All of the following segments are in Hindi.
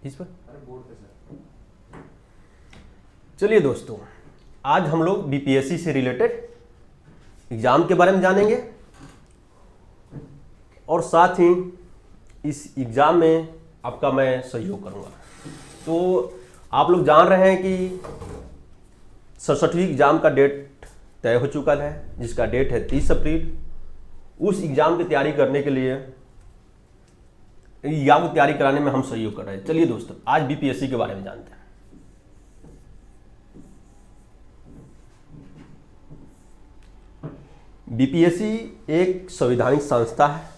इस पर चलिए दोस्तों, आज हम लोग बीपीएससी से रिलेटेड एग्जाम के बारे में जानेंगे और साथ ही इस एग्जाम में आपका मैं सहयोग करूंगा। तो आप लोग जान रहे हैं कि 67वीं एग्जाम का डेट तय हो चुका है, जिसका डेट है 30 अप्रैल। उस एग्जाम की तैयारी करने के लिए, एग्जाम की तैयारी कराने में हम सहयोग कर रहे हैं। चलिए दोस्तों, आज बीपीएससी के बारे में जानते हैं। बीपीएससी एक संवैधानिक संस्था है।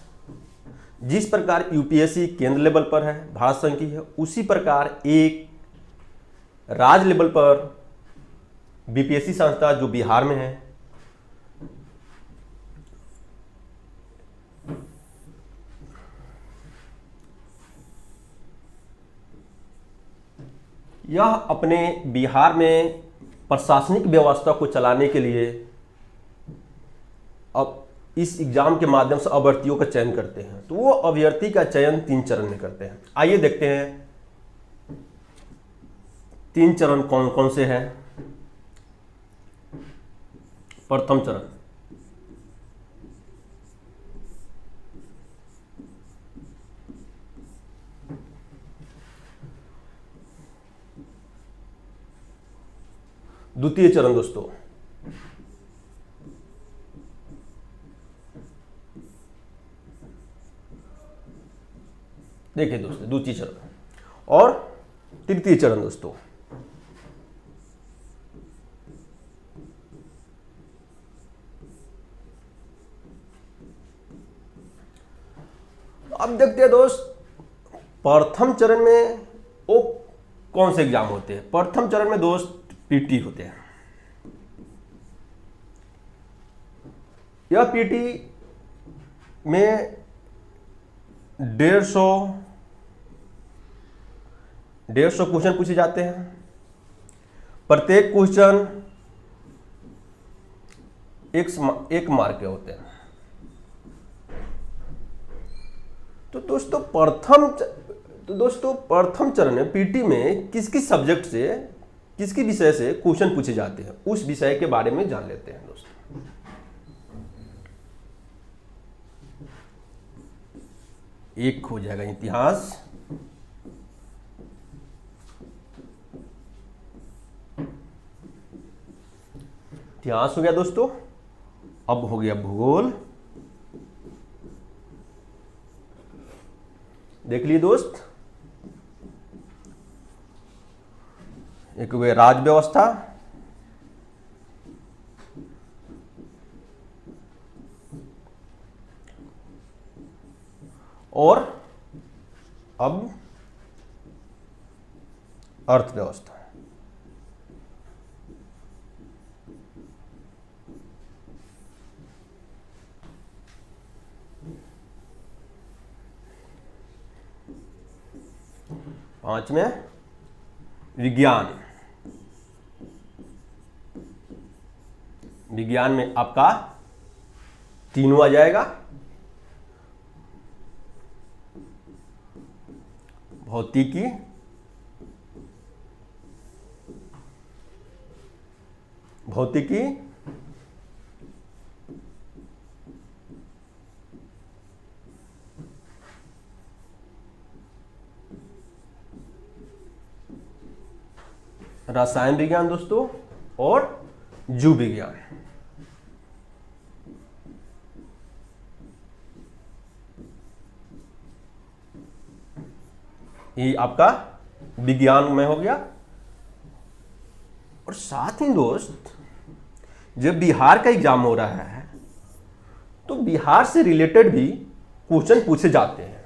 जिस प्रकार यूपीएससी केंद्र लेवल पर है, भारत संघ की है, उसी प्रकार एक राज्य लेवल पर बीपीएससी संस्था जो बिहार में है, यह अपने बिहार में प्रशासनिक व्यवस्था को चलाने के लिए अब इस एग्जाम के माध्यम से अभ्यर्थियों का चयन करते हैं। तो वो अभ्यर्थी का चयन 3 चरण में करते हैं। आइए देखते हैं 3 चरण कौन कौन से हैं। प्रथम चरण, द्वितीय चरण दोस्तों, देखिए दोस्तों, द्वितीय चरण और तृतीय चरण दोस्तों। अब देखते हैं दोस्त, प्रथम चरण में वो कौन से एग्जाम होते हैं। प्रथम चरण में दोस्त पीटी होते हैं। यह पीटी में 150 क्वेश्चन पूछे जाते हैं। प्रत्येक क्वेश्चन एक मार्क के होते हैं। तो दोस्तों प्रथम चरण में पीटी में किस किस सब्जेक्ट से, किस किस विषय से क्वेश्चन पूछे जाते हैं, उस विषय के बारे में जान लेते हैं दोस्तों। एक हो जाएगा इतिहास, इतिहास हो गया दोस्तों। अब हो गया भूगोल, देख लिए दोस्त। एक हो गया राज्य व्यवस्था, और अब अर्थव्यवस्था। पांचवें विज्ञान। विज्ञान में आपका तीनों आ जाएगा, भौतिकी, रसायन विज्ञान दोस्तों, और जीव विज्ञान। ये आपका विज्ञान में हो गया। और साथ ही दोस्त, जब बिहार का एग्जाम हो रहा है तो बिहार से रिलेटेड भी क्वेश्चन पूछे जाते हैं।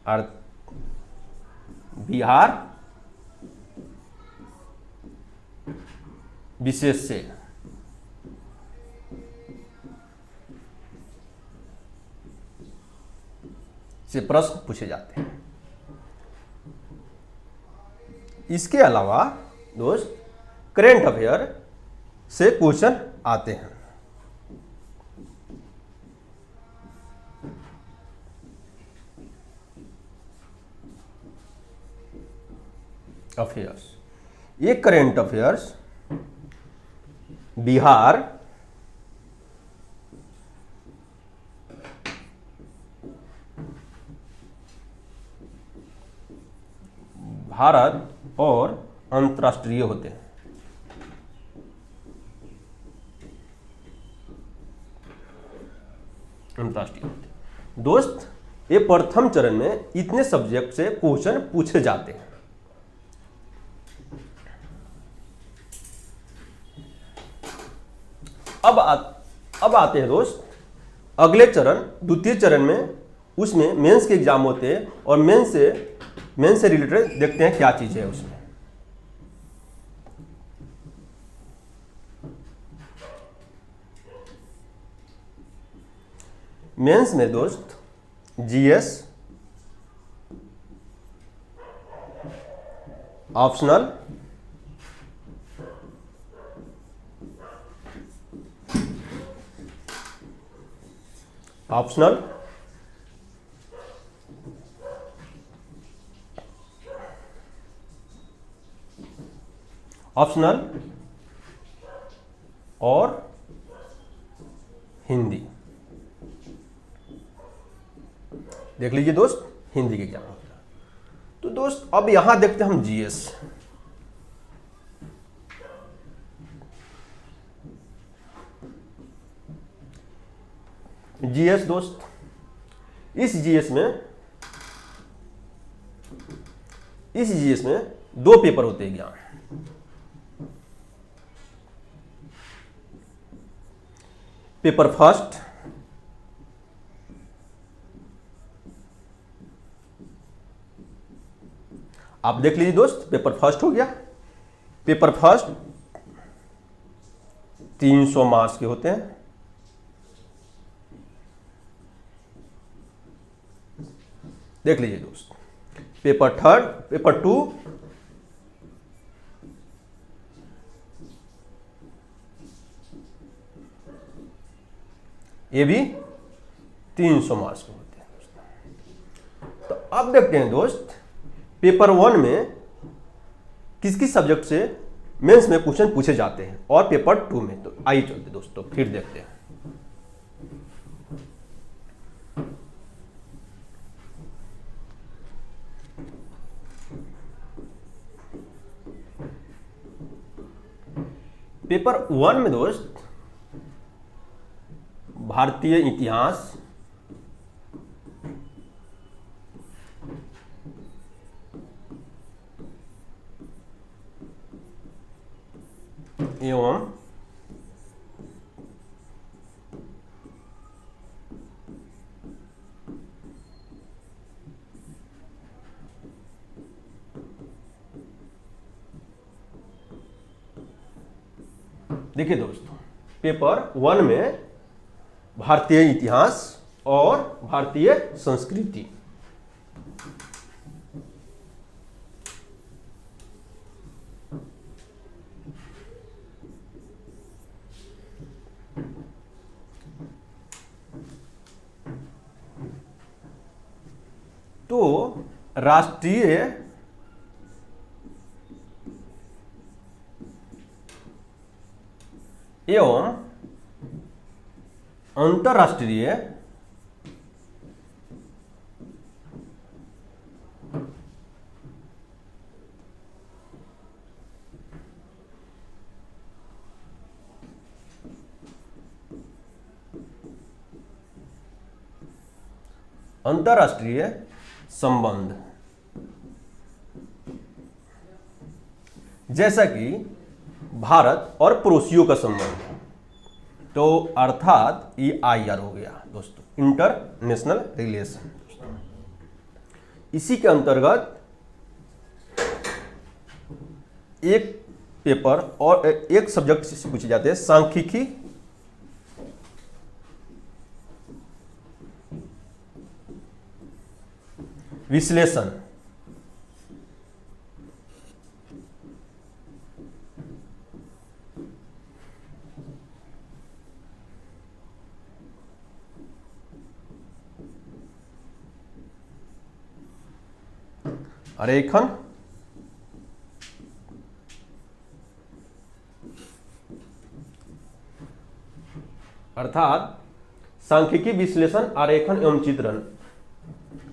और बिहार विशेष से प्रश्न पूछे जाते हैं। इसके अलावा दोस्त करेंट अफेयर से क्वेश्चन आते हैं। अफेयर्स। ये करेंट अफेयर्स बिहार, भारत और अंतर्राष्ट्रीय होते हैं। अंतर्राष्ट्रीय होते हैं दोस्त। ये प्रथम चरण में इतने सब्जेक्ट से क्वेश्चन पूछे जाते हैं। अब आते हैं दोस्त अगले चरण, द्वितीय चरण में। उसमें मेंस के एग्जाम होते हैं और मेंस से रिलेटेड देखते हैं क्या चीज है उसमें। मेंस में दोस्त जीएस, ऑप्शनल, ऑप्शनल, ऑप्शनल और हिंदी। देख लीजिए दोस्त, हिंदी के एग्जाम होता है। तो दोस्त अब यहां देखते हैं हम जीएस। जीएस दोस्त, इस जीएस में दो पेपर होते हैं एग्जाम। पेपर फर्स्ट, आप देख लीजिए दोस्त, पेपर फर्स्ट हो गया। पेपर फर्स्ट 300 मार्क्स के होते हैं। देख लीजिए दोस्त, paper third, paper two 300 marks के होते हैं। तो अब देखते हैं दोस्त, पेपर वन में किस किस सब्जेक्ट से मेंस में क्वेश्चन पूछे जाते हैं और पेपर टू में। तो आइए चलते दोस्तों, फिर देखते हैं। पेपर वन में दोस्त भारतीय इतिहास, एवं देखिए दोस्तों, पेपर वन में भारतीय इतिहास और भारतीय संस्कृति। तो राष्ट्रीय एवं अंतर्राष्ट्रीय संबंध, जैसा कि भारत और पड़ोसियों का संबंध, तो अर्थात EIR हो गया दोस्तों, इंटरनेशनल रिलेशन। इसी के अंतर्गत एक पेपर और एक सब्जेक्ट से पूछे जाते हैं सांख्यिकी, विश्लेषण, आरेखन अर्थात सांख्यिकी विश्लेषण आरेखन एवं चित्रण,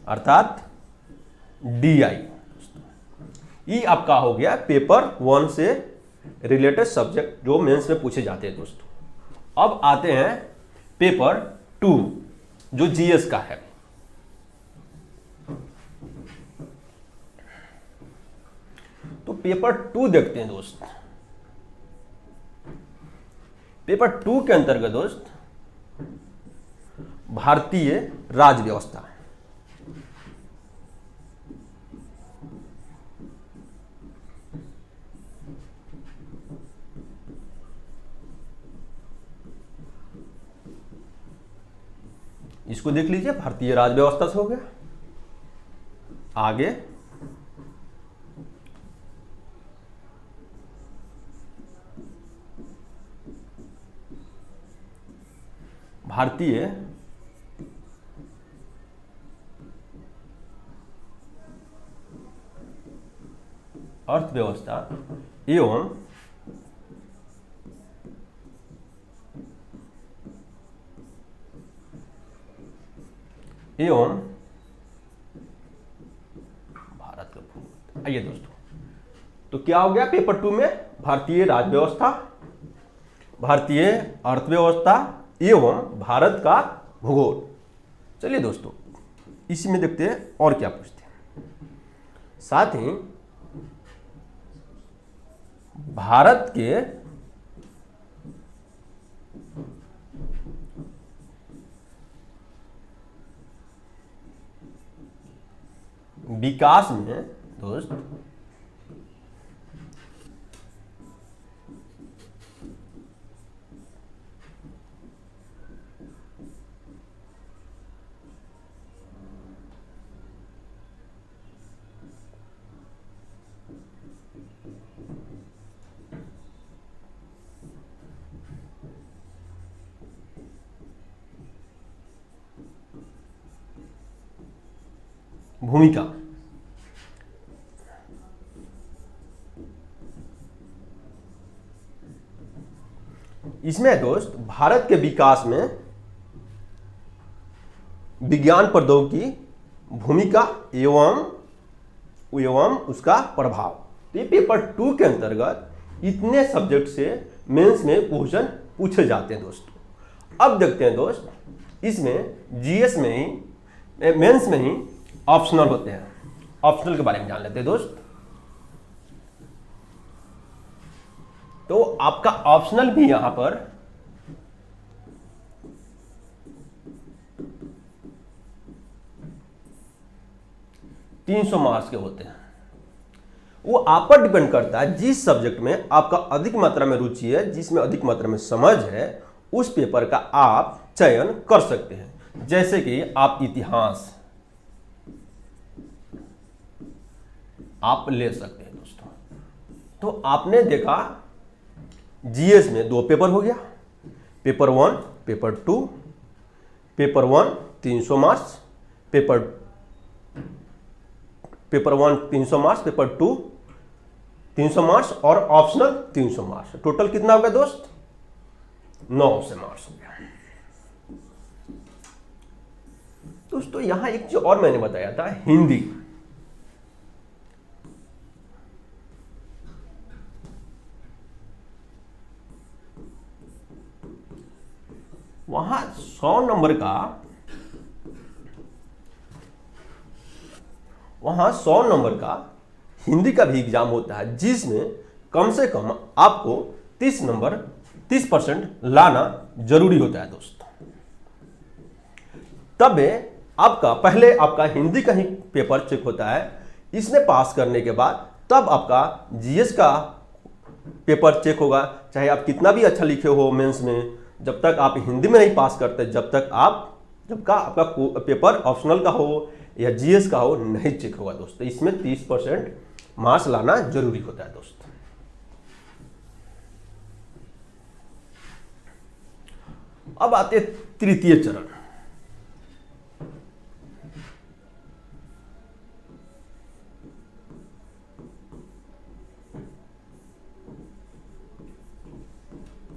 अर्थात DI। ये आपका हो गया पेपर 1 से रिलेटेड सब्जेक्ट जो मेंस में पूछे जाते हैं दोस्तों। अब आते हैं पेपर 2 जो GS का है। तो पेपर 2 देखते हैं दोस्त। पेपर 2 के अंतर्गत दोस्त भारतीय राज्य व्यवस्था, इसको देख लीजिए, भारतीय राज्य व्यवस्था से हो गया। आगे भारतीय अर्थव्यवस्था एवं भारत का भूगोल। आइए दोस्तों, तो क्या हो गया पेपर 2 में? भारतीय राज्य व्यवस्था, भारतीय अर्थव्यवस्था एवं भारत का भूगोल। चलिए दोस्तों, इसी में देखते हैं और क्या पूछते हैं। साथ ही भारत के विकास में दोस्त भूमिका, इसमें दोस्त भारत के विकास में विज्ञान प्रौद्योगिकी भूमिका एवं उसका प्रभाव। तो ये पेपर 2 के अंतर्गत इतने सब्जेक्ट से मेंस में क्वेश्चन पूछे जाते हैं दोस्तों। अब देखते हैं दोस्त, इसमें जीएस में ही मेंस में ही ऑप्शनल होते हैं। ऑप्शनल के बारे में जान लेते हैं दोस्त। तो आपका ऑप्शनल भी यहां पर $300 के होते हैं। वो आप पर डिपेंड करता है, जिस सब्जेक्ट में आपका अधिक मात्रा में रुचि है, जिसमें अधिक मात्रा में समझ है, उस पेपर का आप चयन कर सकते हैं। जैसे कि आप इतिहास आप ले सकते हैं दोस्तों। तो आपने देखा जीएस में 2 पेपर हो गया, paper 1 paper 2। Paper 1 300 marks, paper 1 300 marks, paper 2 300 marks और ऑप्शनल 300 मार्क्स। टोटल कितना हो गया दोस्त? 900 मार्क्स हो गया दोस्तों। यहां एक चीज और मैंने बताया था, हिंदी। वहां 100 नंबर का हिंदी का भी एग्जाम होता है, जिसमें कम से कम आपको 30% लाना जरूरी होता है दोस्तों। तब पहले आपका हिंदी का ही पेपर चेक होता है। इसमें पास करने के बाद तब आपका जीएस का पेपर चेक होगा। चाहे आप कितना भी अच्छा लिखे हो मेंस में, जब तक आप हिंदी में नहीं पास करते, जबका आपका पेपर ऑप्शनल का हो या जीएस का हो, नहीं चेक होगा दोस्तों। इसमें 30% मार्क्स लाना जरूरी होता है दोस्त। अब आते तृतीय चरण।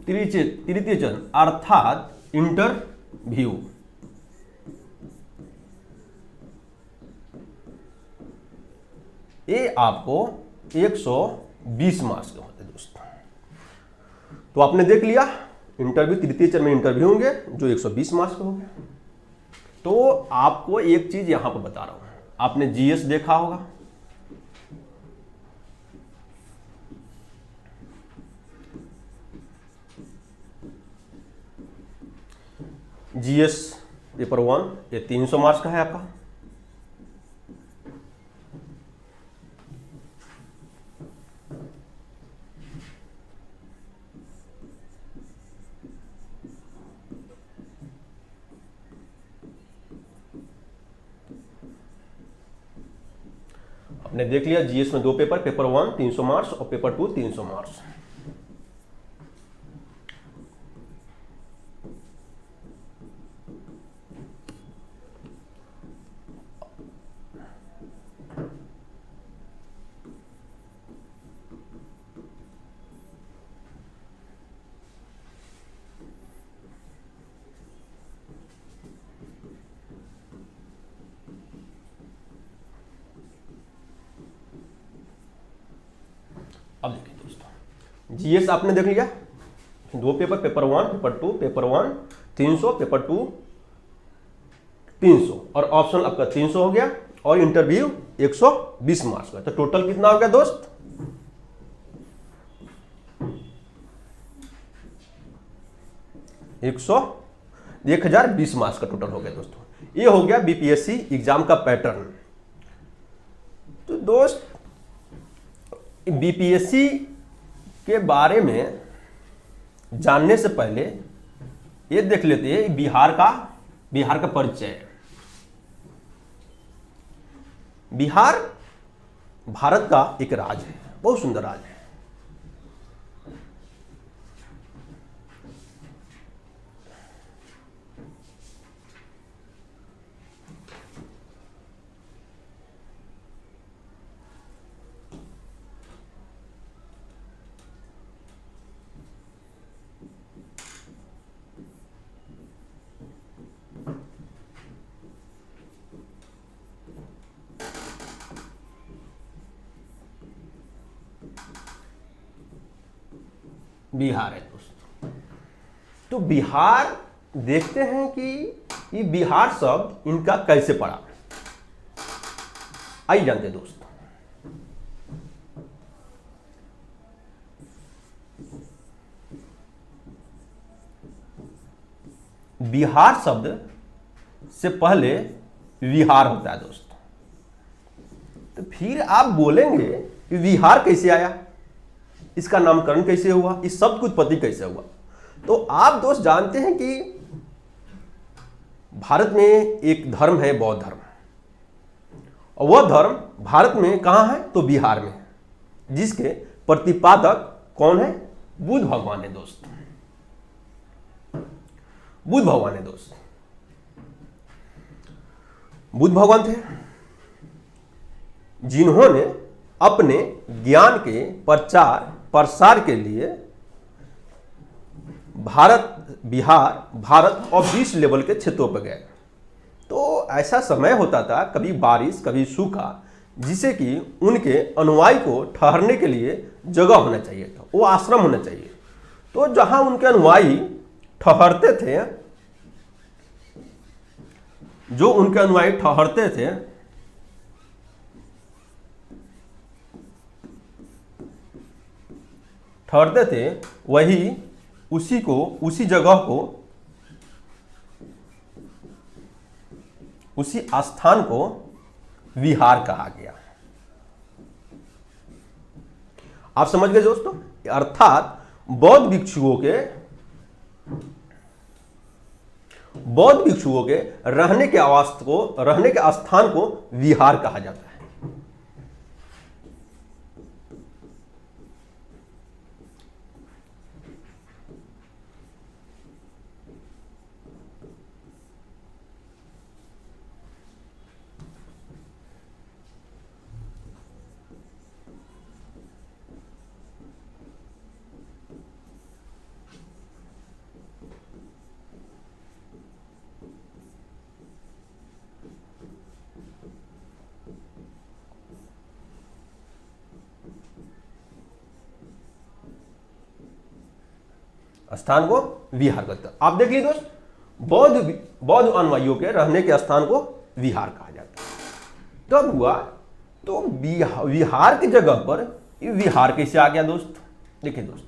तृतीय चरण अर्थात इंटरव्यू। ये आपको 120 मार्क्स के होते हैं दोस्तों। तो आपने देख लिया इंटरव्यू, तृतीय चरण में इंटरव्यू होंगे जो 120 मार्क्स के होंगे। तो आपको एक चीज यहां पर बता रहा हूं, आपने जीएस देखा होगा, जीएस पेपर 1 ये 300 मार्क्स का है आपका। आपने देख लिया जीएस में 2 पेपर, पेपर 1 300 मार्क्स और पेपर 2 300 मार्क्स। अब देखिए दोस्तों, जीएस आपने देख लिया 2 paper, paper 1 paper 2, paper 1 300, paper 2 300 और ऑप्शन आपका 300 हो गया और इंटरव्यू 120 मार्क्स का। तो टोटल कितना हो गया दोस्त? 1020 मार्क्स का टोटल हो गया दोस्तों। ये हो गया बीपीएससी एग्जाम का पैटर्न। तो दोस्त बीपीएससी के बारे में जानने से पहले ये देख लेते हैं बिहार का परिचय। बिहार भारत का एक राज्य है, बहुत सुंदर राज्य है। बिहार है दोस्तों। तो बिहार देखते हैं कि ये बिहार शब्द इनका कैसे पड़ा, आइए जानते हैं दोस्तों। बिहार शब्द से पहले विहार होता है दोस्तों। तो फिर आप बोलेंगे कि विहार कैसे आया, इसका नामकरण कैसे हुआ, इस शब्द की उत्पत्ति कैसे हुआ। तो आप दोस्त जानते हैं कि भारत में एक धर्म है बौद्ध धर्म, और वह धर्म भारत में कहां है तो बिहार में, जिसके प्रतिपादक कौन है? बुद्ध भगवान है दोस्त। बुद्ध भगवान है दोस्त। बुद्ध भगवान थे जिन्होंने अपने ज्ञान के प्रचार प्रसार के लिए भारत और विश्व लेवल के क्षेत्रों पर गए। तो ऐसा समय होता था, कभी बारिश कभी सूखा, जिसे कि उनके अनुयायी को ठहरने के लिए जगह होना चाहिए था, वो आश्रम होना चाहिए। तो जहां उनके अनुयायी ठहरते थे, जो उनके अनुयायी ठहरते थे वही उसी जगह को, उसी स्थान को विहार कहा गया। आप समझ गए दोस्तों? अर्थात बौद्ध भिक्षुओं के रहने के स्थान को विहार कहा जाता है। स्थान को विहार कहते हैं। आप देख लीजिए दोस्त, बौद्ध अनुयायियों के रहने के स्थान को विहार कहा जाता है। तब हुआ तो विहार की जगह पर ये विहार कैसे आ गया दोस्त? देखिए दोस्त,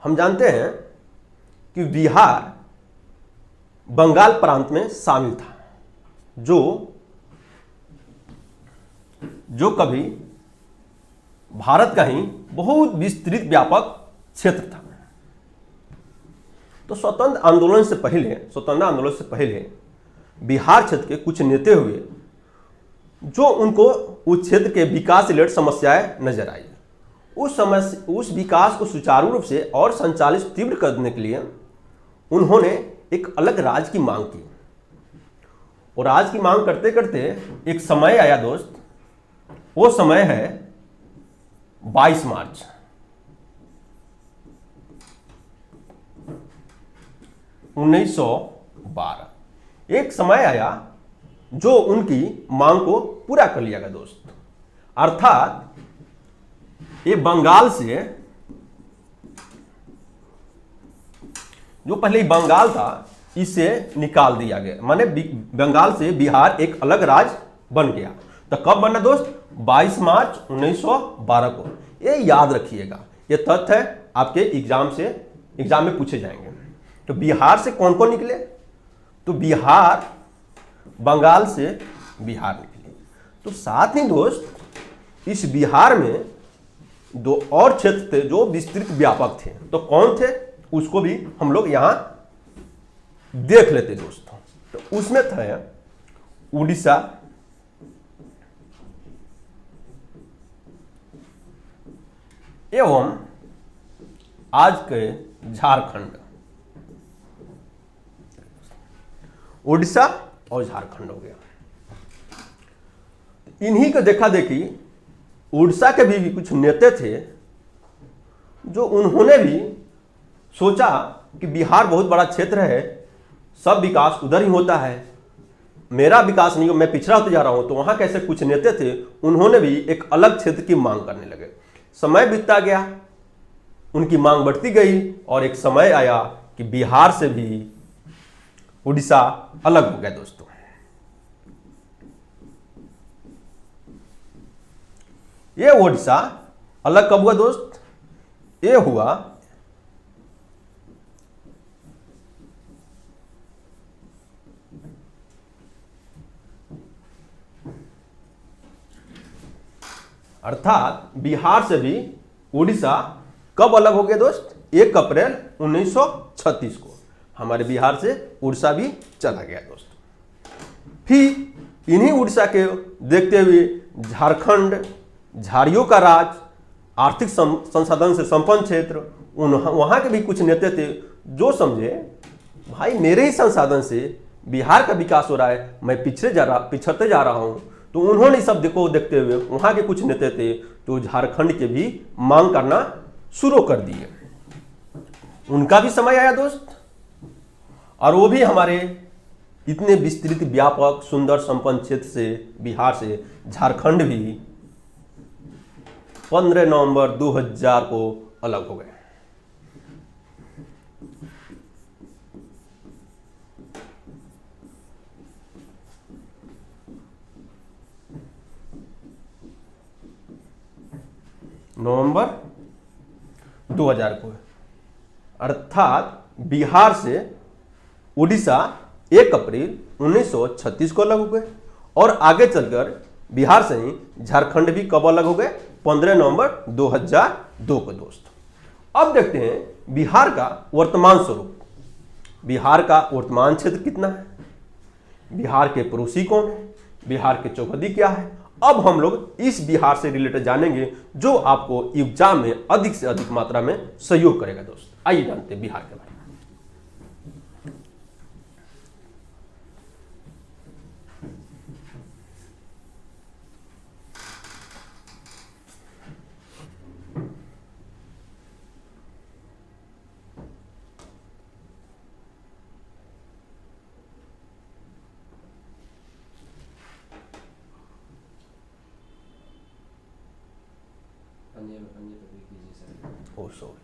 हम जानते हैं कि बिहार बंगाल प्रांत में शामिल था, जो कभी भारत का ही बहुत विस्तृत व्यापक क्षेत्र था। तो स्वतंत्र आंदोलन से पहले बिहार क्षेत्र के कुछ नेता हुए जो उनको उस क्षेत्र के विकास से रिलेटेड समस्याएं नजर आई। उस विकास को सुचारू रूप से और संचालित तीव्र करने के लिए उन्होंने एक अलग राज्य की मांग की। और राज्य की मांग करते करते एक समय आया दोस्त, वो समय है 22 मार्च 1912। एक समय आया जो उनकी मांग को पूरा कर लिया गया दोस्त। अर्थात ये बंगाल से, जो पहले बंगाल था, इसे निकाल दिया गया, माने बंगाल से बिहार एक अलग राज्य बन गया। तो कब बना दोस्त? 22 मार्च 1912 को। ये याद रखिएगा, ये तथ्य है, आपके एग्जाम में पूछे जाएंगे। तो बिहार से कौन कौन निकले? तो बिहार, बंगाल से बिहार निकले। तो साथ ही दोस्त इस बिहार में दो और क्षेत्र थे जो विस्तृत व्यापक थे। तो कौन थे उसको भी हम लोग यहां देख लेते दोस्तों। तो उसमें थे उड़ीसा, एवं आज के झारखंड। उड़ीसा और झारखंड हो गया। इन्हीं को देखा देखी उड़ीसा के भी कुछ नेता थे जो उन्होंने भी सोचा कि बिहार बहुत बड़ा क्षेत्र है, सब विकास उधर ही होता है, मेरा विकास नहीं हो, मैं पिछड़ा होते जा रहा हूं। तो वहां कैसे कुछ नेता थे, उन्होंने भी एक अलग क्षेत्र की मांग करने लगे। समय बीतता गया, उनकी मांग बढ़ती गई और एक समय आया कि बिहार से भी उड़ीसा अलग हो गया दोस्तों। ये उड़ीसा अलग कब हुआ दोस्त? ये हुआ 'अर्थात बिहार से भी उड़ीसा कब अलग हो गया दोस्त? 1 अप्रैल 1936 को हमारे बिहार से उड़ीसा भी चला गया दोस्त। फिर इन्हीं उड़ीसा के देखते हुए झारखंड, झाड़ियों का राज, आर्थिक संसाधन से संपन्न क्षेत्र, वहां के भी कुछ नेता थे जो समझे भाई मेरे ही संसाधन से बिहार का विकास हो रहा है, मैं पिछड़ते जा रहा हूं। तो उन्होंने सब को देखते हुए वहां के कुछ नेता थे तो झारखंड के भी मांग करना शुरू कर दिए। उनका भी समय आया दोस्त, और वो भी हमारे इतने विस्तृत व्यापक सुंदर संपन्न क्षेत्र से, बिहार से झारखंड भी 15 नवंबर 2000 को अलग हो गए। नवंबर 2000 को, अर्थात बिहार से उड़ीसा 1 अप्रैल 1936 को अलग हो गए। और आगे चलकर बिहार से ही झारखंड भी कब अलग हो गए? 15 नवंबर 2002 को दोस्त। अब देखते हैं बिहार का वर्तमान स्वरूप। बिहार का वर्तमान क्षेत्र कितना है, बिहार के पड़ोसी कौन है, बिहार के चौहदी क्या है। अब हम लोग इस बिहार से रिलेटेड जानेंगे जो आपको एग्जाम में अधिक से अधिक मात्रा में सहयोग करेगा दोस्त। आइए जानते हैं बिहार के बारे में। ओ सॉरी,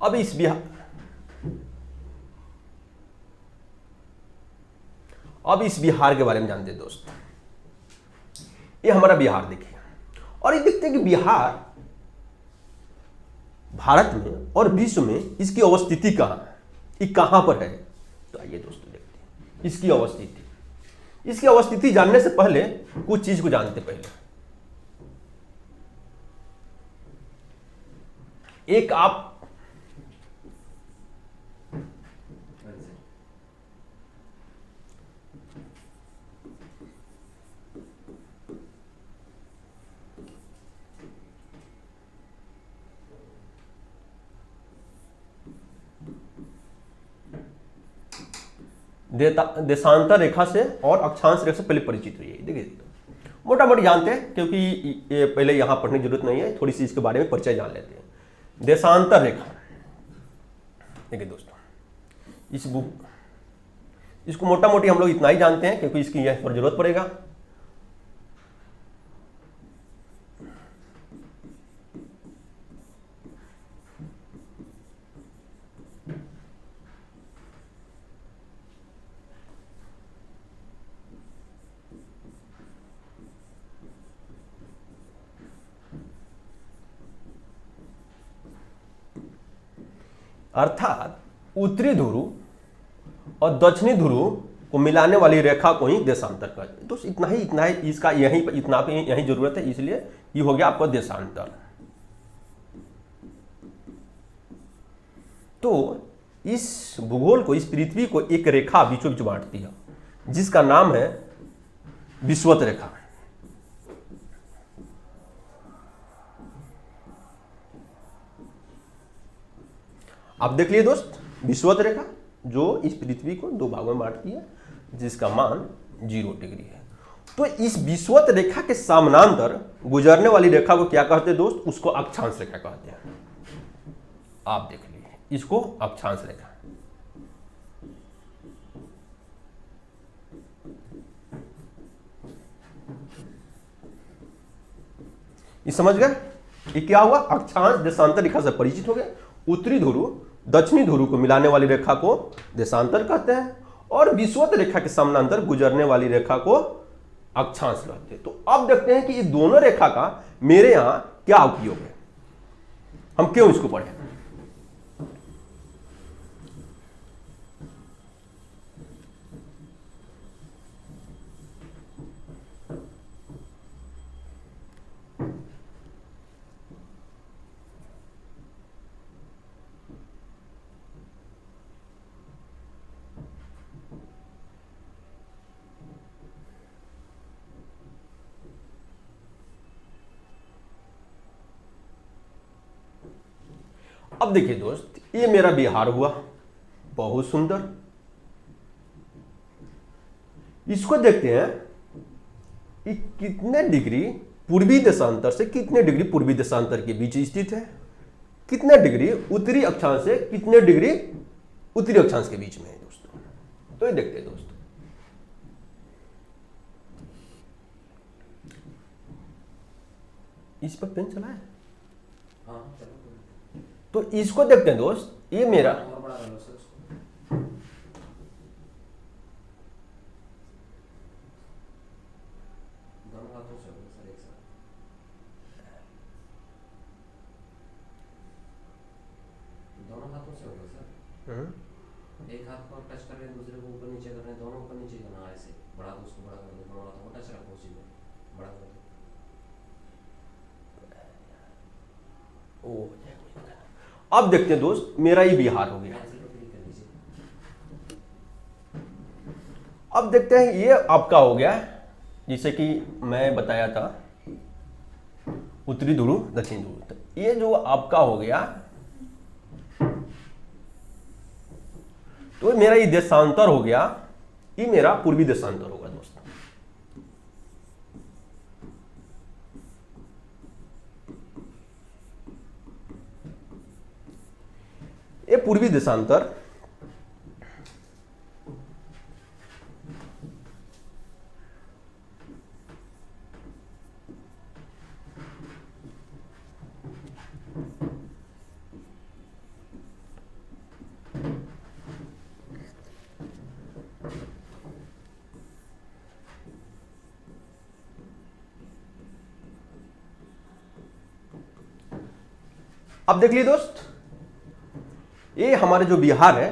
अब इस बिहार, अब इस बिहार के बारे में जानते हैं दोस्त। ये हमारा बिहार देखिए, और ये देखते हैं कि बिहार भारत में और विश्व में इसकी अवस्थिति कहाँ है, ये कहाँ पर है। तो आइए दोस्तों देखते हैं इसकी अवस्थिति। इसकी अवस्थिति जानने से पहले कुछ चीज को जानते पहले। एक आप देशांतर रेखा से और अक्षांश रेखा से पहले परिचित हुई है। देखिए मोटा मोटी जानते हैं, क्योंकि ये पहले यहां पढ़ने की जरूरत नहीं है, थोड़ी सी इसके बारे में परिचय जान लेते हैं। देशांतर रेखा, देखिए दोस्तों इस बुक, इसको मोटा मोटी हम लोग इतना ही जानते हैं, क्योंकि इसकी यह पर जरूरत पड़ेगा। अर्थात उत्तरी ध्रुव और दक्षिणी ध्रुव को मिलाने वाली रेखा को ही देशांतर कहते हैं। तो इतना ही इसका यही इतना पे यही जरूरत है, इसलिए ये हो गया आपका देशांतर। तो इस भूगोल को, इस पृथ्वी को एक रेखा बीचों बीच बांटती है, जिसका नाम है विषुवत रेखा। आप देख लिए दोस्त, विषुवत रेखा जो इस पृथ्वी को दो भागों में बांटती है, जिसका मान 0 डिग्री है। तो इस विषुवत रेखा के समानांतर गुजरने वाली रेखा को क्या कहते हैं दोस्त? उसको अक्षांश रेखा कहते हैं। आप देख लीजिए, इसको अक्षांश रेखा। ये समझ गए? ये क्या हुआ? अक्षांश देशांतर रेखा से परिचित हो गए। उत्तरी ध्रुव दक्षिणी ध्रुव को मिलाने वाली रेखा को देशांतर कहते हैं, और विषुवत रेखा के समानांतर गुजरने वाली रेखा को अक्षांश कहते हैं। तो अब देखते हैं कि ये दोनों रेखा का मेरे यहां क्या उपयोग है, हम क्यों इसको पढ़े। अब देखिए दोस्त, ये मेरा बिहार हुआ, बहुत सुंदर। इसको देखते हैं कि कितने डिग्री पूर्वी देशांतर से कितने डिग्री पूर्वी देशांतर के बीच स्थित है, कितने डिग्री उत्तरी अक्षांश से कितने डिग्री उत्तरी अक्षांश के बीच में है दोस्तों। तो ये देखते हैं दोस्तों, इस पर पेन चला है। तो इसको देखते हैं दोस्त, ये मेरा एक हाथ को टच कर रहे हैं, दूसरे को ऊपर नीचे कर रहे हैं, दोनों ऊपर नीचे करना है। ऐसे बढ़ा दो, उसको बड़ा कर दो, दोनों हाथों को टच रखो, उसी में बड़ा कर दो। अब देखते हैं दोस्त, मेरा ये बिहार हो गया। अब देखते हैं ये आपका हो गया, जैसे कि मैं बताया था उत्तरी ध्रुव दक्षिणी ध्रुव। तो ये जो आपका हो गया, तो मेरा ये देशांतर हो गया, ये मेरा पूर्वी देशांतर होगा दोस्तों। ये पूर्वी देशांतर अब देख लीजिए दोस्त, ये हमारे जो बिहार है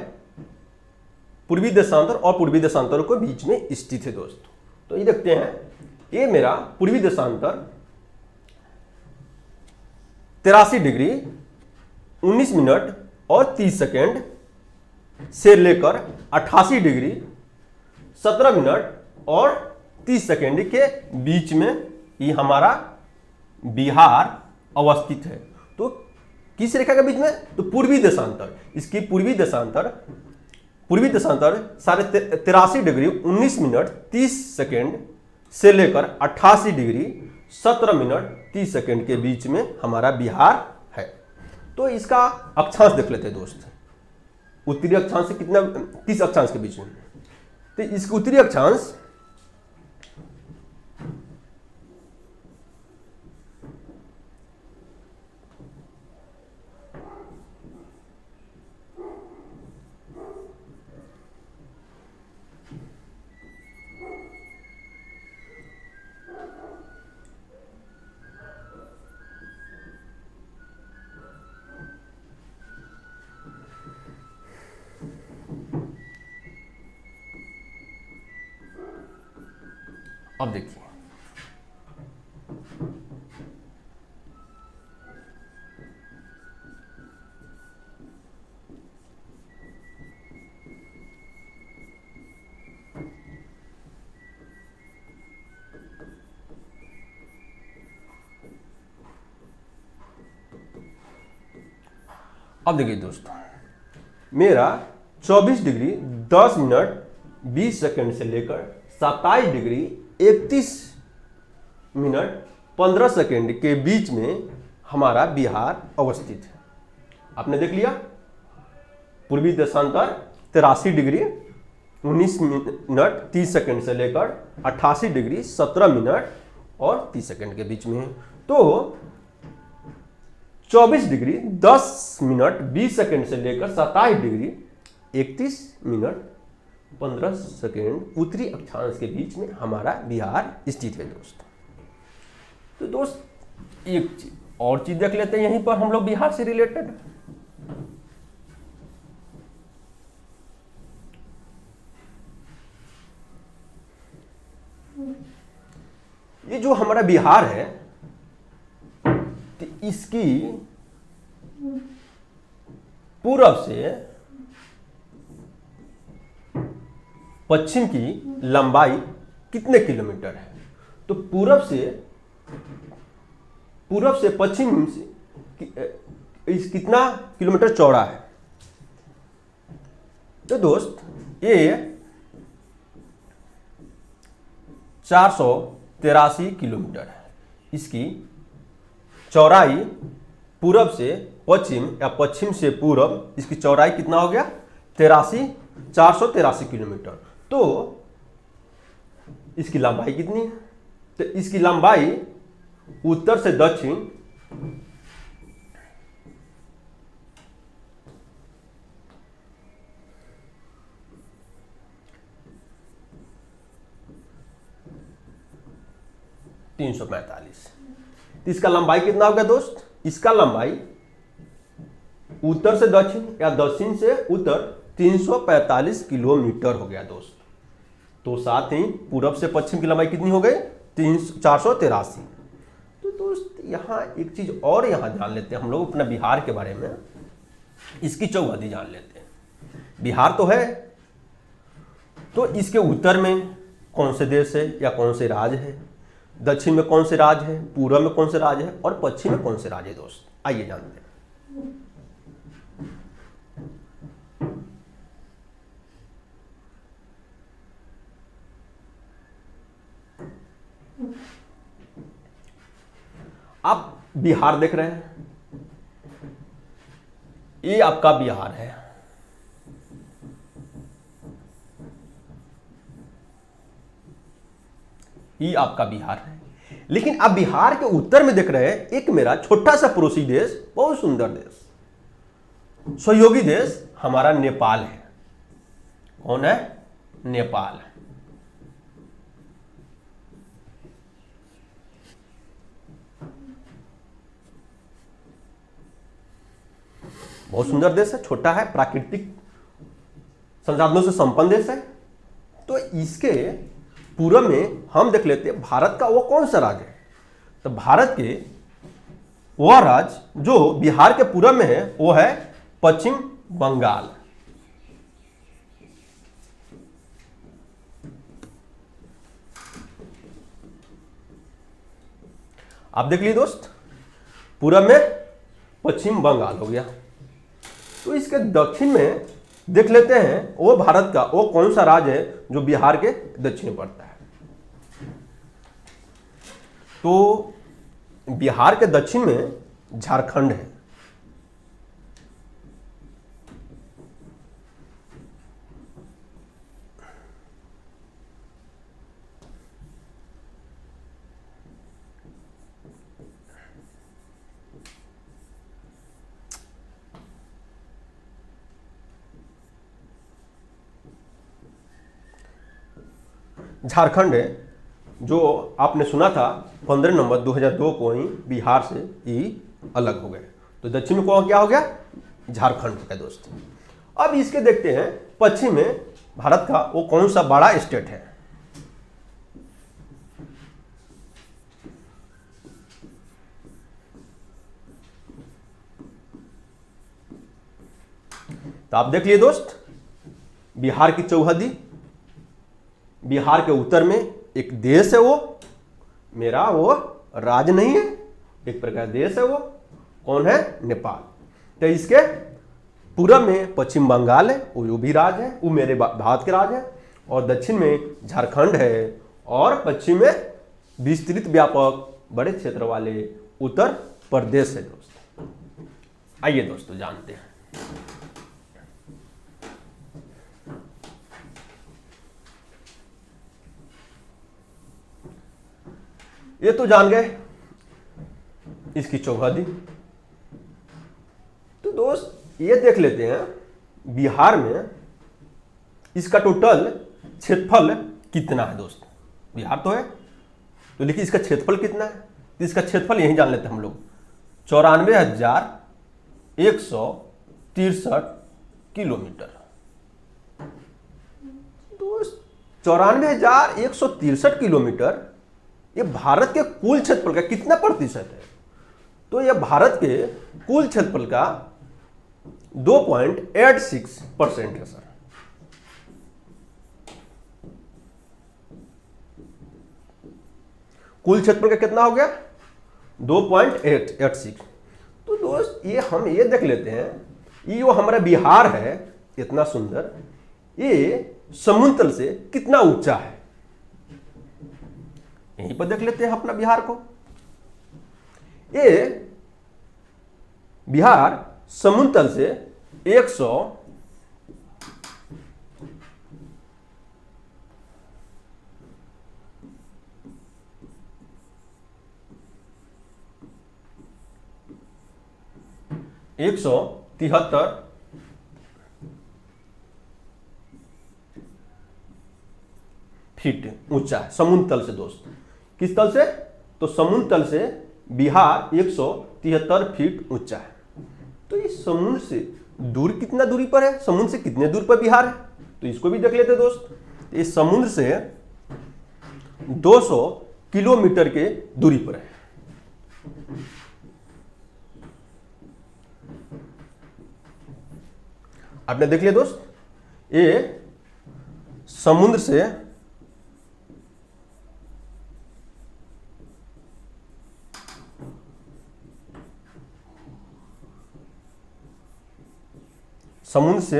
पूर्वी देशांतर और पूर्वी देशांतरों के बीच में स्थित है दोस्त। तो ये देखते हैं, ये मेरा पूर्वी देशांतर 83 डिग्री 19 मिनट और 30 सेकेंड से लेकर 88 डिग्री 17 मिनट और 30 सेकेंड के बीच में ये हमारा बिहार अवस्थित है। तो किस रेखा के बीच में? तो पूर्वी देशांतर, इसकी पूर्वी देशांतर 83 डिग्री 19 मिनट 30 सेकेंड से लेकर 88 डिग्री 17 मिनट 30 सेकेंड के बीच में हमारा बिहार है। तो इसका अक्षांश देख लेते हैं दोस्त। उत्तरी अक्षांश से कितना, किस अक्षांश के बीच में? तो इसका उत्तरी अक्षांश अब देखिए, अब देखिए दोस्तों, मेरा 24 डिग्री 10 मिनट 20 सेकंड से लेकर 27 डिग्री 31 मिनट 15 सेकंड के बीच में हमारा बिहार अवस्थित है। आपने देख लिया, पूर्वी देशांतर 83 डिग्री 19 मिनट 30 सेकंड से लेकर 88 डिग्री 17 मिनट और 30 सेकंड के बीच में है। तो 24 डिग्री 10 मिनट 20 सेकंड से लेकर 27 डिग्री 31 मिनट 15 सेकेंड उत्तरी अक्षांश के बीच में हमारा बिहार स्थित है दोस्त। तो दोस्त एक और चीज देख लेते हैं यहीं पर हम लोग बिहार से रिलेटेड। ये जो हमारा बिहार है, तो इसकी पूरब से पश्चिम की लंबाई कितने किलोमीटर है? तो पूरब से पश्चिम इस कितना किलोमीटर चौड़ा है? तो दोस्त ये 483 किलोमीटर है। इसकी चौड़ाई पूरब से पश्चिम या पश्चिम से पूरब, इसकी चौड़ाई कितना हो गया? 483 किलोमीटर। तो इसकी लंबाई कितनी है? तो इसकी लंबाई उत्तर से दक्षिण 345। तो इसका लंबाई कितना हो गया दोस्त? इसका लंबाई उत्तर से दक्षिण या दक्षिण से उत्तर 345 किलोमीटर हो गया दोस्त। तो साथ ही पूरब से पश्चिम की लंबाई कितनी हो गई? 483। तो दोस्त यहाँ एक चीज और यहाँ जान लेते हैं हम लोग अपना बिहार के बारे में। इसकी चौहदी जान लेते हैं। बिहार तो है, तो इसके उत्तर में कौन से देश है या कौन से राज्य है, दक्षिण में कौन से राज्य है, पूरब में कौन से राज्य है और पश्चिम में कौन से राज्य है दोस्त? आइए जानते हैं। आप बिहार देख रहे हैं, ये आपका बिहार है। ही आपका बिहार है। लेकिन अब बिहार के उत्तर में देख रहे हैं एक मेरा छोटा सा पड़ोसी देश, बहुत सुंदर देश, सहयोगी देश हमारा नेपाल है। कौन है? नेपाल। बहुत सुंदर देश है, छोटा है, प्राकृतिक संसाधनों से संपन्न देश है। तो इसके पूर्व में हम देख लेते हैं भारत का वो कौन सा राज्य है। तो भारत के वह राज्य जो बिहार के पूर्व में है वो है पश्चिम बंगाल। आप देख लीजिए दोस्त, पूरब में पश्चिम बंगाल हो गया। तो इसके दक्षिण में देख लेते हैं वो भारत का वो कौन सा राज्य है जो बिहार के दक्षिण में पड़ता है। तो बिहार के दक्षिण में झारखंड है। झारखंड है जो आपने सुना था 15 नवंबर 2002 को ही बिहार से ही अलग हो गए। तो दक्षिण में क्या हो गया? झारखंड हो गया दोस्त। अब इसके देखते हैं पश्चिम में भारत का वो कौन सा बड़ा स्टेट है। तो आप देख लिए दोस्त, बिहार की चौहदी, बिहार के उत्तर में एक देश है वो मेरा, वो राज्य नहीं है, एक प्रकार देश है वो, कौन है? नेपाल। तो इसके पूरब में पश्चिम बंगाल है, वो भी राज्य है, वो मेरे भारत के राज्य है। और दक्षिण में झारखंड है और पश्चिम में विस्तृत व्यापक बड़े क्षेत्र वाले उत्तर प्रदेश है दोस्त। आइए दोस्तों जानते हैं। ये तो जान गए इसकी चौहदी। तो दोस्त ये देख लेते हैं बिहार में इसका टोटल क्षेत्रफल कितना है दोस्त। बिहार तो है, तो लेकिन इसका क्षेत्रफल कितना है? तो इसका क्षेत्रफल यही जान लेते हैं हम लोग, 94,163 किलोमीटर। दोस्त 94,163 किलोमीटर ये भारत के कुल क्षेत्रफल का कितना प्रतिशत है? तो यह भारत के कुल क्षेत्रफल का 2.86% है सर। कुल क्षेत्रफल का कितना हो गया? 2.86। तो दोस्त ये हम ये देख लेते हैं, ये जो हमारा बिहार है इतना सुंदर, ये समुद्र तल से कितना ऊंचा है, यहीं पर देख लेते हैं अपना बिहार को। ये बिहार समुद्र तल से 173 फीट ऊंचा है समुद्र तल से दोस्त। किस तल से? तो समुद्र तल से बिहार 173 फीट ऊंचा है। तो इस समुद्र से दूर कितना दूरी पर है? समुद्र से कितने दूर पर बिहार है? तो इसको भी देख लेते दोस्त। इस समुद्र से 200 किलोमीटर के दूरी पर है। आपने देख लिया दोस्त, ये समुद्र से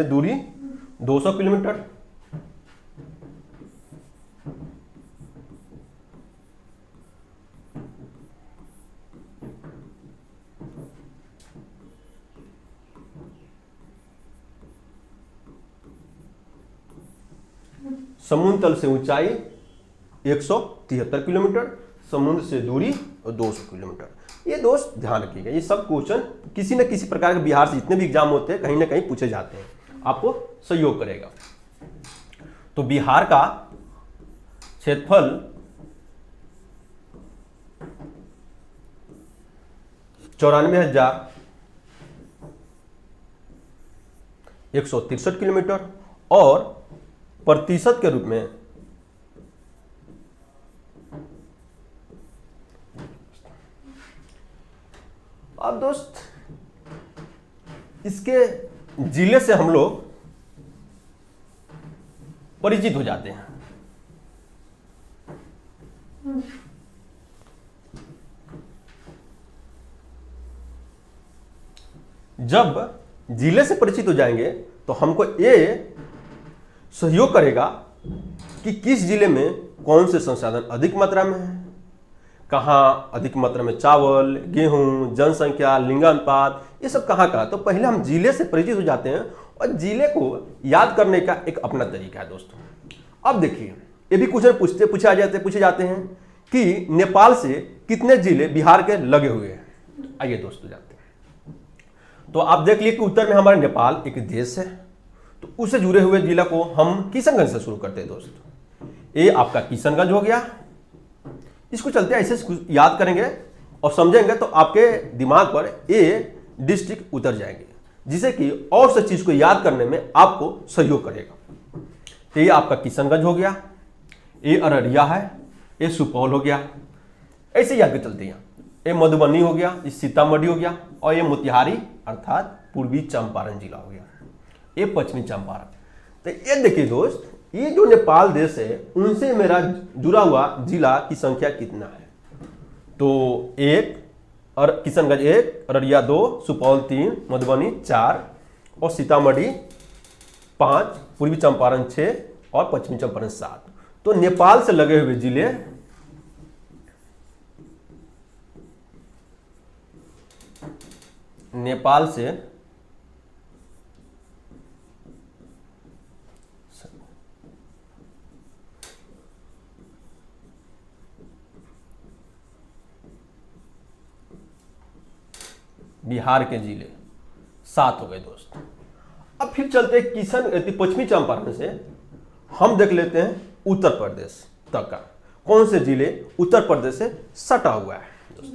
दूरी 200 किलोमीटर। समुद्र तल से ऊंचाई 173 किलोमीटर, समुद्र से दूरी 200 किलोमीटर। ये दोस्त ध्यान रखिएगा, ये सब क्वेश्चन किसी न किसी प्रकार के बिहार से जितने भी एग्जाम होते हैं कहीं ना कहीं पूछे जाते हैं, आपको सहयोग करेगा। तो बिहार का क्षेत्रफल 94,163 किलोमीटर और प्रतिशत के रूप में अब दोस्त इसके जिले से हम लोग परिचित हो जाते हैं। जब जिले से परिचित हो जाएंगे तो हमको ये सहयोग करेगा कि किस जिले में कौन से संसाधन अधिक मात्रा में है, कहाँ अधिक मात्रा में चावल, गेहूं, जनसंख्या, लिंगानुपात, ये सब कहाँ का। तो पहले हम जिले से परिचित हो जाते हैं और जिले को याद करने का एक अपना तरीका है दोस्तों। अब देखिए, ये भी कुछ पूछे जाते हैं कि नेपाल से कितने जिले बिहार के लगे हुए हैं। आइए दोस्तों जाते हैं। तो आप देख लिए कि उत्तर में हमारा नेपाल एक देश है, तो उससे जुड़े हुए जिला को हम किशनगंज से शुरू करते हैं दोस्तों। ये आपका किशनगंज हो गया। इसको चलते ऐसे याद करेंगे और समझेंगे तो आपके दिमाग पर ये डिस्ट्रिक्ट उतर जाएंगे, जिसे कि और से चीज को याद करने में आपको सहयोग करेगा। तो ये आपका किशनगंज हो गया, ये अररिया है, ये सुपौल हो गया, ऐसे याद के चलते हैं। ये मधुबनी हो गया, ये सीतामढ़ी हो गया और ये मोतिहारी अर्थात पूर्वी चंपारण जिला हो गया, ये पश्चिमी चंपारण। तो ये देखिए दोस्त, ये जो नेपाल देश है उनसे मेरा जुड़ा हुआ जिला की संख्या कितना है। तो 1 और किशनगंज 1, अररिया 2, सुपौल 3, मधुबनी 4 और सीतामढ़ी 5, पूर्वी चंपारण 6 और पश्चिमी चंपारण 7। तो नेपाल से लगे हुए जिले नेपाल से बिहार के जिले 7 हो गए दोस्त। अब फिर चलते पश्चिमी चंपारण से हम देख लेते हैं उत्तर प्रदेश तक का कौन से जिले उत्तर प्रदेश से सटा हुआ है दोस्त।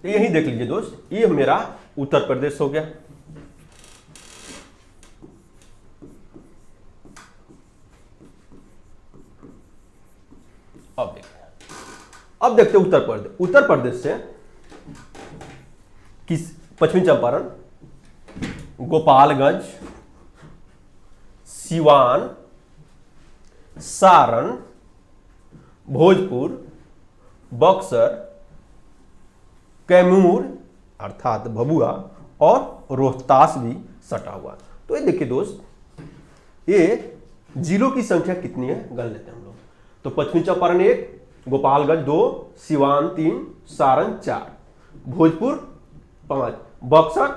यही देख लीजिए दोस्त, ये मेरा उत्तर प्रदेश हो गया। अब देखते हैं उत्तर प्रदेश। उत्तर प्रदेश से किस पश्चिमी चंपारण, गोपालगंज, सिवान, सारण, भोजपुर, बक्सर, कैमूर अर्थात भभुआ और रोहतास भी सटा हुआ। तो ये देखिए दोस्त, ये जिलों की संख्या कितनी है गण लेते हैं हम लोग। तो पश्चिमी चंपारण 1, गोपालगंज 2, सिवान 3, सारण 4, भोजपुर 5, बक्सर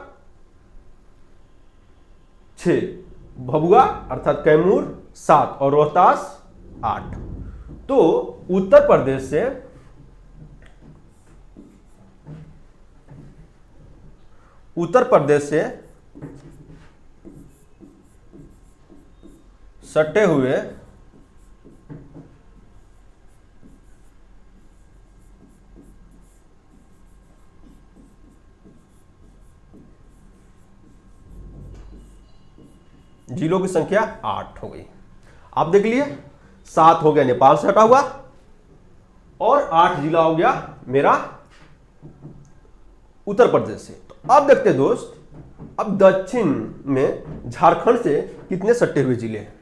6, भभुआ अर्थात कैमूर 7 और रोहतास 8। तो उत्तर प्रदेश से सटे हुए जिलों की संख्या 8 हो गई। आप देख लिए 7 हो गया नेपाल से हटा हुआ और 8 जिला हो गया मेरा उत्तर प्रदेश से। तो अब देखते हैं दोस्त, अब दक्षिण में झारखंड से कितने सटे हुए जिले हैं।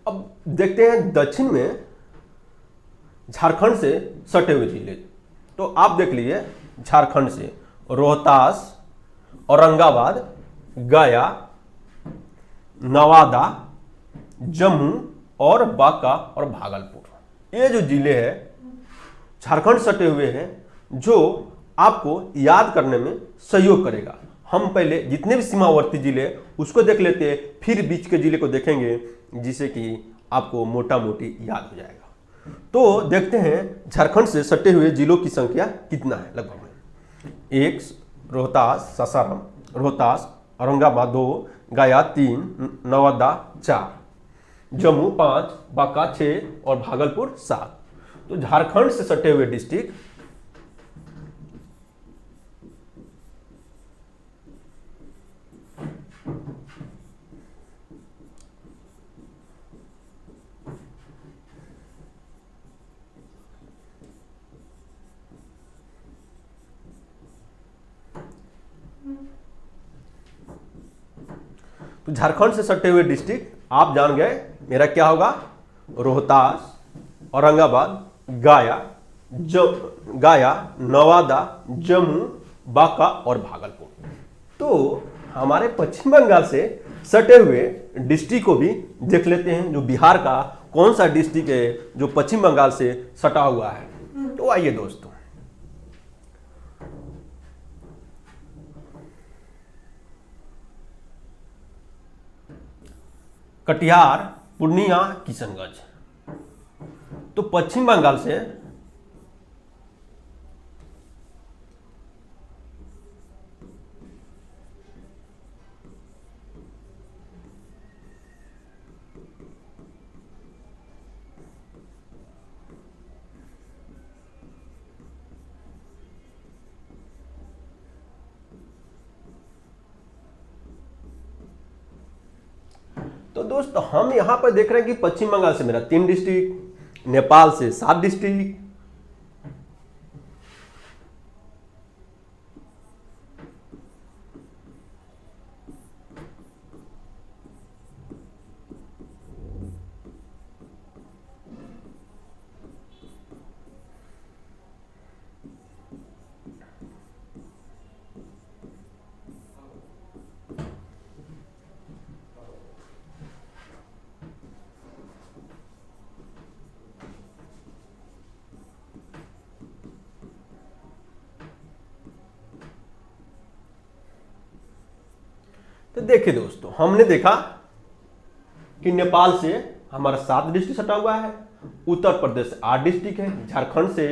अब देखते हैं दक्षिण में झारखंड से सटे हुए जिले। तो आप देख लीजिए झारखंड से रोहतास, औरंगाबाद, गया, नवादा, जम्मू और बांका और भागलपुर, ये जो जिले हैं झारखंड सटे हुए हैं, जो आपको याद करने में सहयोग करेगा। हम पहले जितने भी सीमावर्ती जिले उसको देख लेते हैं, फिर बीच के जिले को देखेंगे, जिससे कि आपको मोटा मोटी याद हो जाएगा। तो देखते हैं झारखंड से सटे हुए जिलों की संख्या कितना है। लगभग 1 रोहतास, सासाराम, रोहतास, औरंगाबाद 2, गया 3, नवादा 4, जम्मू 5, बांका 6 और भागलपुर 7। तो झारखंड से सटे हुए डिस्ट्रिक्ट तो झारखंड से सटे हुए डिस्ट्रिक्ट आप जान गए, मेरा क्या होगा? रोहतास, औरंगाबाद, गया, नवादा, जम्मू, बांका और भागलपुर। तो हमारे पश्चिम बंगाल से सटे हुए डिस्ट्रिक्ट को भी देख लेते हैं, जो बिहार का कौन सा डिस्ट्रिक्ट है जो पश्चिम बंगाल से सटा हुआ है। तो आइए दोस्तों, कटिहार, पूर्णिया, किशनगंज। तो पश्चिम बंगाल से तो दोस्तों हम यहां पर देख रहे हैं कि पश्चिम बंगाल से मेरा 3 डिस्ट्रिक्ट, नेपाल से 7 डिस्ट्रिक्ट, तो देखिए दोस्तों, हमने देखा कि नेपाल से हमारा 7 डिस्ट्रिक्ट सटा हुआ है, उत्तर प्रदेश से 8 डिस्ट्रिक्ट है, झारखंड से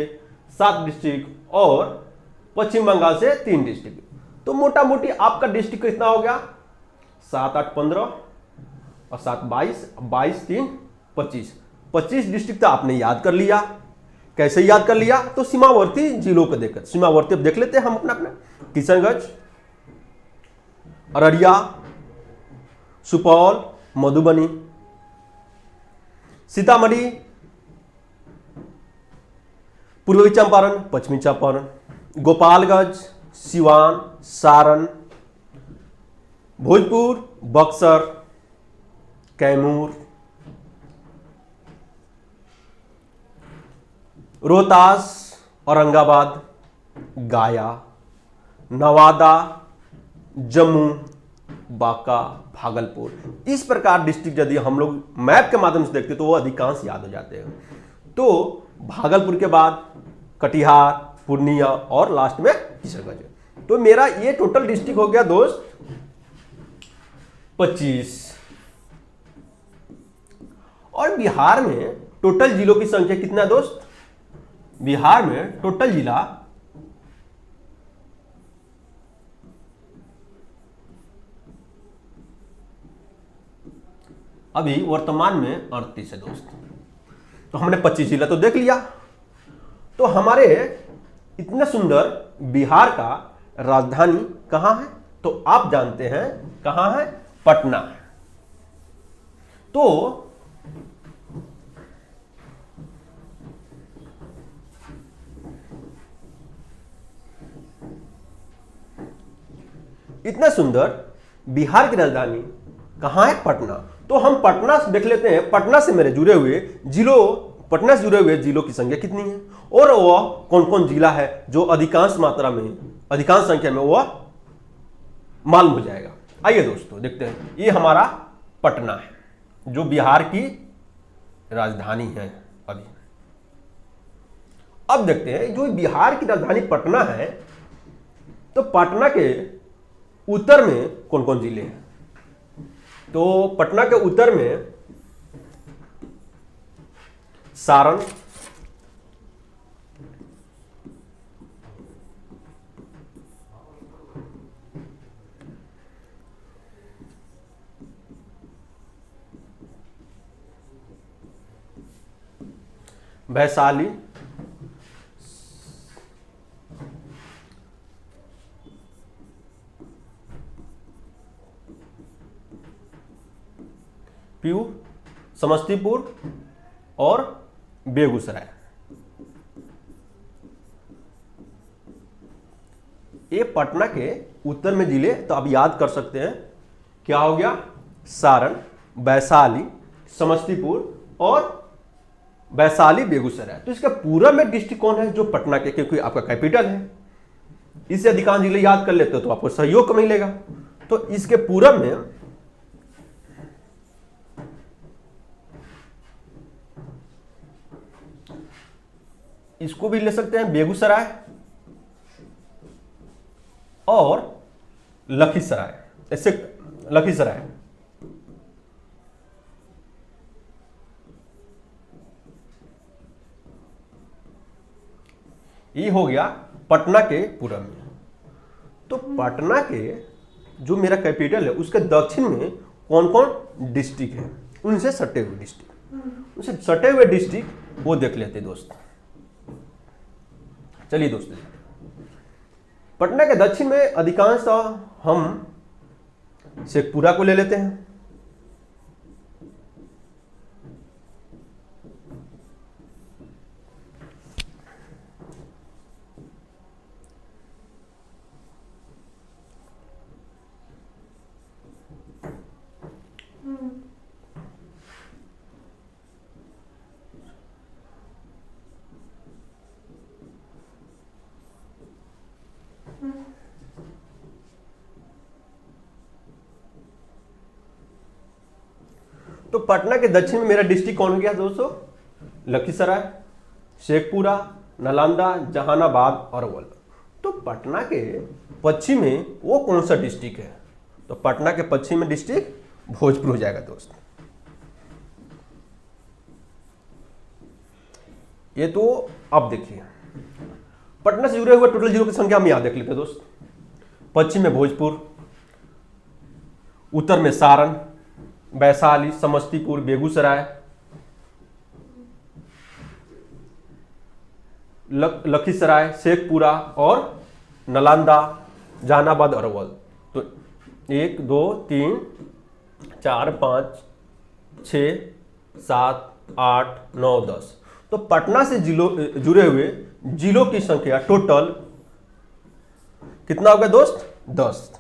7 डिस्ट्रिक्ट और पश्चिम बंगाल से 3 डिस्ट्रिक्ट। तो मोटा मोटी आपका डिस्ट्रिक्ट कितना हो गया? 7, 8, 15 और 7, 22, 22, 3, 25। 25 डिस्ट्रिक्ट तो आपने याद कर लिया। कैसे याद कर लिया? तो सीमावर्ती जिलों को देखकर, सीमावर्ती देख लेते हैं हम अपना अपना। किशनगंज, अररिया, सुपौल, मधुबनी, सीतामढ़ी, पूर्वी चंपारण, पश्चिमी चंपारण, गोपालगंज, सिवान, सारण, भोजपुर, बक्सर, कैमूर, रोहतास, औरंगाबाद, गया, नवादा, जम्मू, बांका, भागलपुर। इस प्रकार डिस्ट्रिक्ट यदि हम लोग मैप के माध्यम से देखते हैं तो वो अधिकांश याद हो जाते हैं। तो भागलपुर के बाद कटिहार, पूर्णिया और लास्ट में किशनगंज। तो मेरा ये टोटल डिस्ट्रिक्ट हो गया दोस्त 25। और बिहार में टोटल जिलों की संख्या कितना है दोस्त? बिहार में टोटल जिला अभी वर्तमान में 38 है दोस्त। तो हमने 25 जिला तो देख लिया। तो हमारे इतना सुंदर बिहार का राजधानी कहां है? तो आप जानते हैं कहां है? पटना है। तो इतना सुंदर बिहार की राजधानी कहां है? पटना। तो हम पटना से देख लेते हैं, पटना से मेरे जुड़े हुए जिलों पटना से जुड़े हुए जिलों की संख्या कितनी है और वह कौन कौन जिला है जो अधिकांश मात्रा में, अधिकांश संख्या में वह मालूम हो जाएगा। आइए दोस्तों देखते हैं, ये हमारा पटना है जो बिहार की राजधानी है अभी। अब देखते हैं जो बिहार की राजधानी पटना है, तो पटना के उत्तर में कौन कौन जिले हैं। तो पटना के उत्तर में सारण, वैशाली, पीयू, समस्तीपुर और बेगूसराय। ये पटना के उत्तर में जिले, तो आप याद कर सकते हैं क्या हो गया, सारण, वैशाली, समस्तीपुर और वैशाली, बेगूसराय। तो इसका पूरा में डिस्ट्रिक्ट कौन है, जो पटना के, क्योंकि आपका कैपिटल है। इससे अधिकांश जिले याद कर लेते हो तो आपको सहयोग कम मिलेगा। तो इसके पूरब में इसको भी ले सकते हैं, बेगूसराय और लखीसराय। ऐसे लखीसराय, ये हो गया पटना के पूरब में। तो पटना के जो मेरा कैपिटल है उसके दक्षिण में कौन कौन डिस्ट्रिक्ट है, उनसे सटे हुए डिस्ट्रिक्ट, उनसे सटे हुए डिस्ट्रिक्ट वो देख लेते दोस्त। चलिए दोस्तों, पटना के दक्षिण में अधिकांश हम शेखपुरा को ले लेते हैं। तो पटना के दक्षिण में मेरा डिस्ट्रिक्ट कौन हो गया दोस्तों, लखीसराय, शेखपुरा, नालंदा, जहानाबाद और अरवल। तो पटना के पश्चिम में वो कौन सा डिस्ट्रिक्ट है, तो पटना के पश्चिम में डिस्ट्रिक्ट भोजपुर हो जाएगा दोस्त। ये तो अब देखिए, पटना से जुड़े हुए टोटल जिलों की संख्या हम यहां देख लेते हैं दोस्त। पश्चिम में भोजपुर, उत्तर में सारण, वैशाली, समस्तीपुर, बेगूसराय, लखीसराय, शेखपुरा और नालंदा, जहानाबाद, अरवल। तो 1 2 3 4 5 6 7 8 9 10। तो पटना से जुड़े हुए जिलों की संख्या टोटल कितना होगा दोस्त, 10।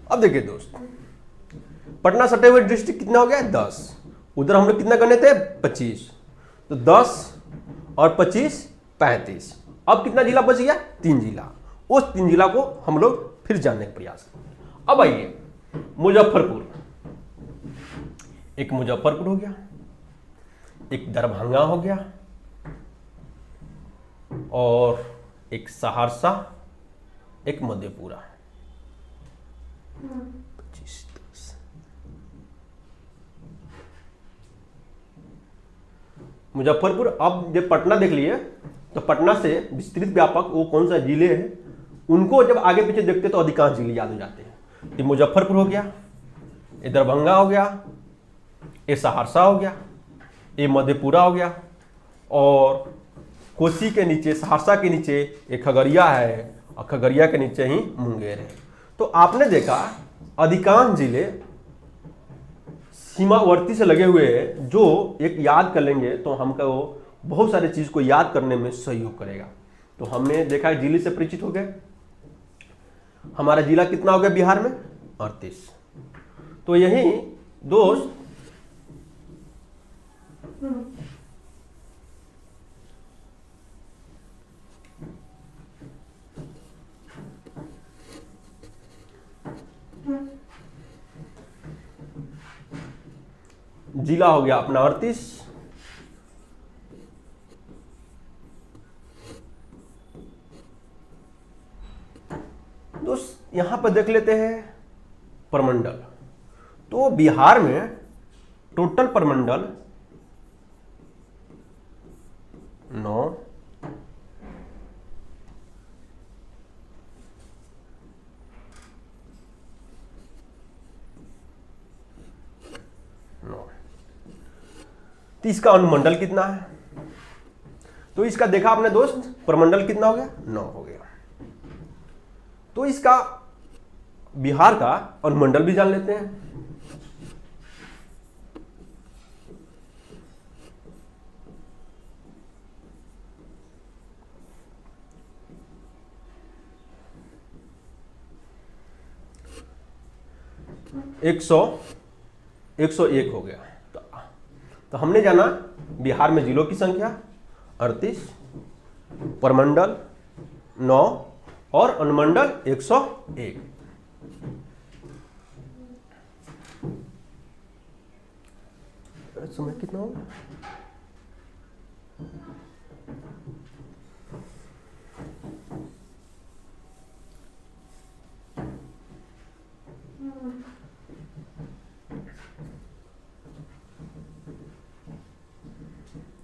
अब देखिए दोस्त, पटना सटे हुए डिस्ट्रिक्ट कितना हो गया, 10। उधर हम लोग कितना करने थे, 25। तो 10 और 25 35। अब कितना जिला बच गया, 3 जिला। उस 3 जिला को हम लोग फिर जानने का प्रयास करें। अब आइए, मुजफ्फरपुर, एक मुजफ्फरपुर हो गया, एक दरभंगा हो गया और एक सहरसा, एक मधेपुरा। 25 10। मुजफ्फरपुर। अब जब पटना देख लिए तो पटना से विस्तृत व्यापक वो कौन सा जिले हैं, उनको जब आगे पीछे देखते तो अधिकांश जिले याद हो जाते हैं। ये मुजफ्फरपुर हो गया, ये दरभंगा हो गया, ये सहरसा हो गया, ये मधेपुरा हो गया और कोसी के नीचे, सहरसा के नीचे एक खगड़िया है और खगड़िया के नीचे ही मुंगेर है। तो आपने देखा अधिकांश जिले सीमावर्ती से लगे हुए हैं, जो एक याद कर लेंगे तो हमको बहुत सारी चीज को याद करने में सहयोग करेगा। तो हमने देखा जिले से परिचित हो गए। हमारा जिला कितना हो गया बिहार में? 38। तो यही दोस्त जिला हो गया अपना 38। दोस्त यहां पर देख लेते हैं प्रमंडल। तो बिहार में टोटल प्रमंडल 9, तो इसका अनुमंडल कितना है? तो इसका देखा आपने दोस्त, प्रमंडल कितना हो गया? 9 हो गया। तो इसका बिहार का अनुमंडल भी जान लेते हैं। एक सौ 101 हो गया। तो हमने जाना बिहार में जिलों की संख्या 38, प्रमंडल 9 और अनुमंडल 101। समय कितना होगा?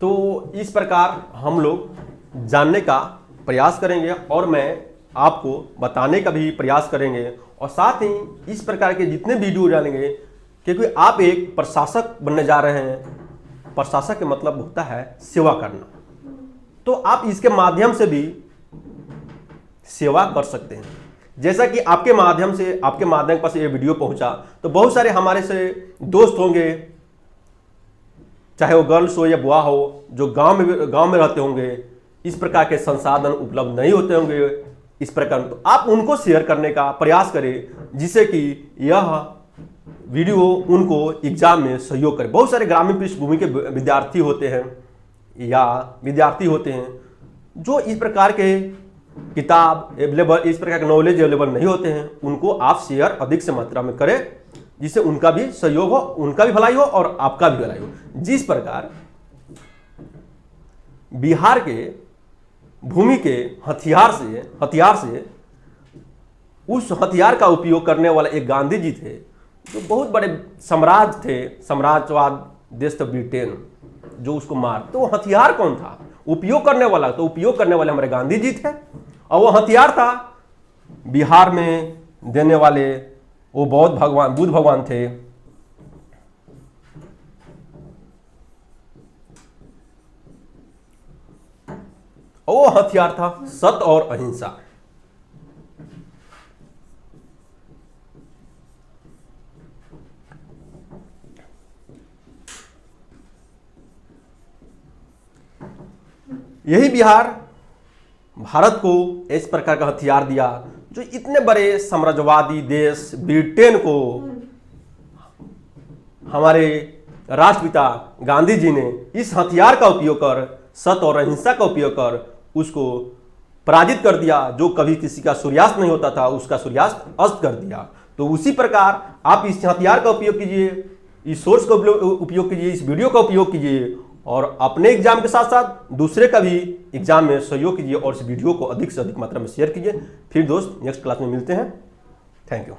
तो इस प्रकार हम लोग जानने का प्रयास करेंगे और मैं आपको बताने का भी प्रयास करेंगे, और साथ ही इस प्रकार के जितने वीडियो डालेंगे, क्योंकि आप एक प्रशासक बनने जा रहे हैं। प्रशासक का मतलब होता है सेवा करना। तो आप इसके माध्यम से भी सेवा कर सकते हैं। जैसा कि आपके माध्यम पर से ये वीडियो पहुंचा, तो बहुत सारे हमारे से दोस्त होंगे, चाहे वो गर्ल्स हो या बॉय हो, जो गांव में रहते होंगे, इस प्रकार के संसाधन उपलब्ध नहीं होते होंगे इस प्रकार। तो आप उनको शेयर करने का प्रयास करें, जिससे कि यह वीडियो उनको एग्जाम में सहयोग करे। बहुत सारे ग्रामीण पृष्ठभूमि के विद्यार्थी होते हैं जो इस प्रकार के किताब अवेलेबल, इस प्रकार के नॉलेज अवेलेबल नहीं होते हैं। उनको आप शेयर अधिक से मात्रा में करें, जिससे उनका भी सहयोग हो, उनका भी भलाई हो और आपका भी भलाई हो। जिस प्रकार बिहार के भूमि के हथियार से उस हथियार का उपयोग करने वाला एक गांधी जी थे, जो बहुत बड़े साम्राज्यवाद देश था ब्रिटेन, जो उसको मार। तो वो हथियार कौन था? उपयोग करने वाला। तो उपयोग करने वाले हमारे गांधी जी थे, और वो हथियार था बिहार में देने वाले वो बुद्ध भगवान थे। वो हथियार था सत्य और अहिंसा। यही बिहार भारत को इस प्रकार का हथियार दिया, जो इतने बड़े साम्राज्यवादी देश ब्रिटेन को हमारे राष्ट्रपिता गांधी जी ने इस हथियार का उपयोग कर, सत्य और अहिंसा का उपयोग कर उसको पराजित कर दिया। जो कभी किसी का सूर्यास्त नहीं होता था, उसका सूर्यास्त अस्त कर दिया। तो उसी प्रकार आप इस हथियार का उपयोग कीजिए, इस सोर्स का उपयोग कीजिए, इस वीडियो का उपयोग कीजिए, और अपने एग्जाम के साथ साथ दूसरे का भी एग्जाम में सहयोग कीजिए, और इस वीडियो को अधिक से अधिक मात्रा में शेयर कीजिए। फिर दोस्त नेक्स्ट क्लास में मिलते हैं। Thank you.